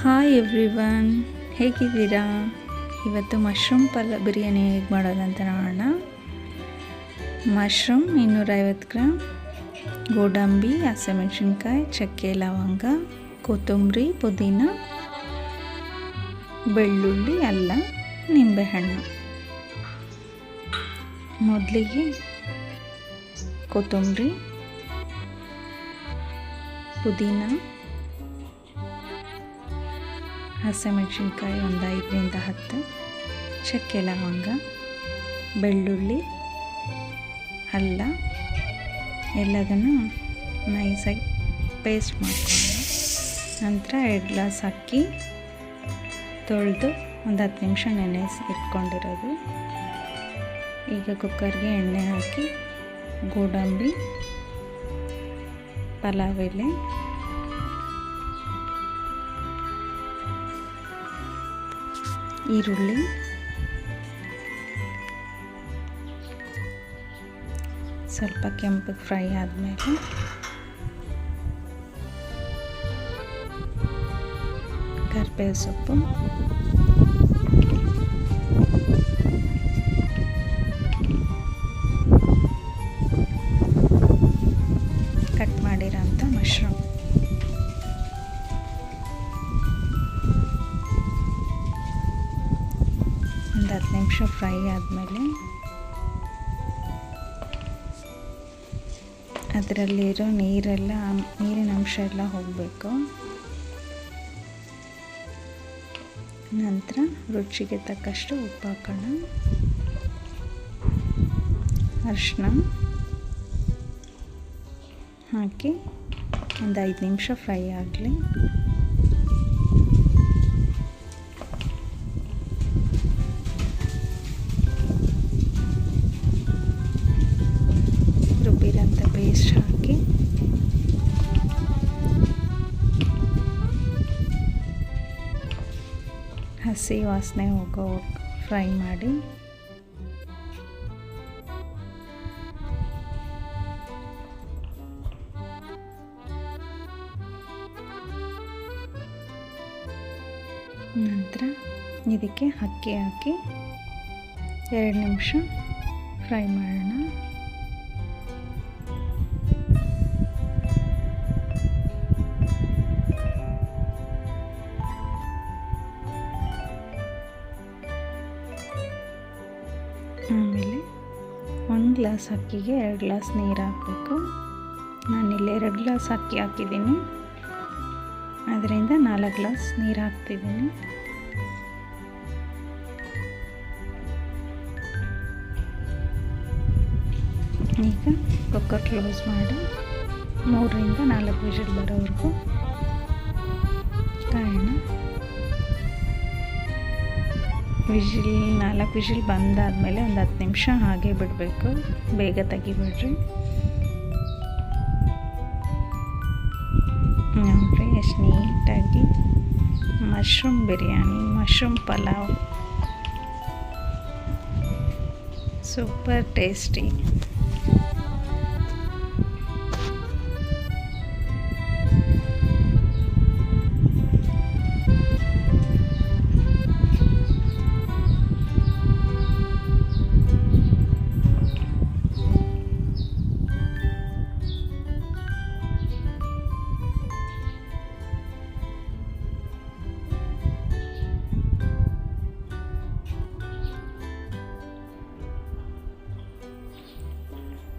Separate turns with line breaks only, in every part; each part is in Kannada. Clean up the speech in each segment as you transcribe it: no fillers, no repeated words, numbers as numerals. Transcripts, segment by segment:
ಹಾಯ್ ಎವ್ರಿವನ್, ಹೇಗಿದ್ದೀರಾ? ಇವತ್ತು ಮಶ್ರೂಮ್ ಬಿರಿಯಾನಿ ಹೇಗೆ ಮಾಡೋದಂತ ನೋಡೋಣ. ಮಶ್ರೂಮ್ 250 ಗ್ರಾಮ್, ಗೋಡಂಬಿ, ಹಸಿಮೆಣಸಿನ್ಕಾಯಿ, ಚಕ್ಕೆ, ಲವಂಗ, ಕೊತ್ತಂಬರಿ, ಪುದೀನ, ಬೆಳ್ಳುಳ್ಳಿ, ಅಲ್ಲ, ನಿಂಬೆಹಣ್ಣು. ಮೊದಲಿಗೆ ಕೊತ್ತಂಬರಿ, ಪುದೀನ, ಹಸಿಮೆಣಸಿನ್ಕಾಯಿ ಒಂದು 5ರಿಂದ 10, ಚಕ್ಕೆ, ಲವಂಗ, ಬೆಳ್ಳುಳ್ಳಿ, ಅಲ್ಲ ಎಲ್ಲದನ್ನು ನೈಸಾಗಿ ಪೇಸ್ಟ್ ಮಾಡ್ಕೊಂಡು ನಂತರ 2 ಗ್ಲಾಸ್ ಅಕ್ಕಿ ತೊಳೆದು ಒಂದು 10 ನಿಮಿಷ ನೆನೆಸಿ ಇಟ್ಕೊಂಡಿರೋದು. ಈಗ ಕುಕ್ಕರ್ಗೆ ಎಣ್ಣೆ ಹಾಕಿ ಗೋಡಂಬಿ, ಪಲಾವ್ ಎಲೆ, ಈರುಳ್ಳಿ, ಸ್ವಲ್ಪ ಕೆಂಪಗೆ ಫ್ರೈ ಆದಮೇಲೆ ಕರಿಬೇವು ಸೊಪ್ಪು, ಕಟ್ ಮಾಡಿರೋಂಥ ಮಶ್ರೂಮ್, ಒಂದು 10 ನಿಮಿಷ ಫ್ರೈ ಆದಮೇಲೆ ಅದರಲ್ಲಿರೋ ನೀರಿನ ಅಂಶ ಎಲ್ಲ ಹೋಗಬೇಕು. ನಂತರ ರುಚಿಗೆ ತಕ್ಕಷ್ಟು ಉಪ್ಪು ಹಾಕೋಣ, ಅರಿಶಿನ ಹಾಕಿ ಒಂದು 5 ನಿಮಿಷ ಫ್ರೈ ಆಗಲಿ. ರುಬ್ಬಿರೋಂಥ ಪೇಸ್ಟ್ ಹಾಕಿ ಹಸಿ ವಾಸನೆ ಹೋಗೋ ಫ್ರೈ ಮಾಡಿ ನಂತರ ಇದಕ್ಕೆ ಅಕ್ಕಿ ಹಾಕಿ 2 ನಿಮಿಷ ಫ್ರೈ ಮಾಡೋಣ. ಆಮೇಲೆ 1 ಗ್ಲಾಸ್ ಅಕ್ಕಿಗೆ 2 ಗ್ಲಾಸ್ ನೀರು ಹಾಕಬೇಕು. ನಾನಿಲ್ಲಿ 2 ಗ್ಲಾಸ್ ಅಕ್ಕಿ ಹಾಕಿದ್ದೀನಿ, ಅದರಿಂದ 4 ಗ್ಲಾಸ್ ನೀರು ಹಾಕ್ತಿದ್ದೀನಿ. ಈಗ ಕುಕ್ಕರ್ ಕ್ಲೋಸ್ ಮಾಡಿ 3ರಿಂದ 4 ವಿಷಲ್ ಬರೋವರೆಗೂ ಕಾಯೋಣ. 4 ವಿಷಲ್ ಬಂದಾದಮೇಲೆ ಒಂದು 10 ನಿಮಿಷ ಹಾಗೆ ಬಿಡಬೇಕು, ಬೇಗ ತೆಗಿಬಿಡ್ರಿ. ನೋಡಿರಿ ಎಷ್ಟು ನೀಟಾಗಿ mushroom biryani, mushroom pulao, super tasty.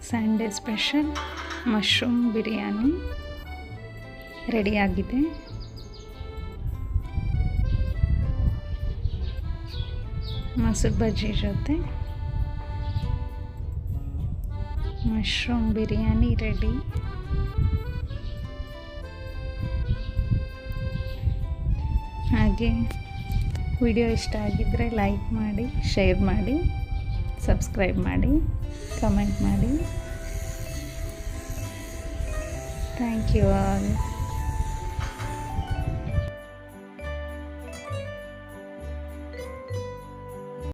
Sunday special mushroom biryani ರೆಡಿಯಾಗಿದೆ. ಮೊಸರು ಬಜ್ಜಿ ಜೊತೆ ಮಶ್ರೂಮ್ ಬಿರಿಯಾನಿ ರೆಡಿ. ಹಾಗೆ ವಿಡಿಯೋ ಇಷ್ಟ ಆಗಿದ್ದರೆ ಲೈಕ್ ಮಾಡಿ, ಶೇರ್ ಮಾಡಿ, ಸಬ್ಸ್ಕ್ರೈಬ್ ಮಾಡಿ, ಕಮೆಂಟ್ ಮಾಡಿ. Thank you all.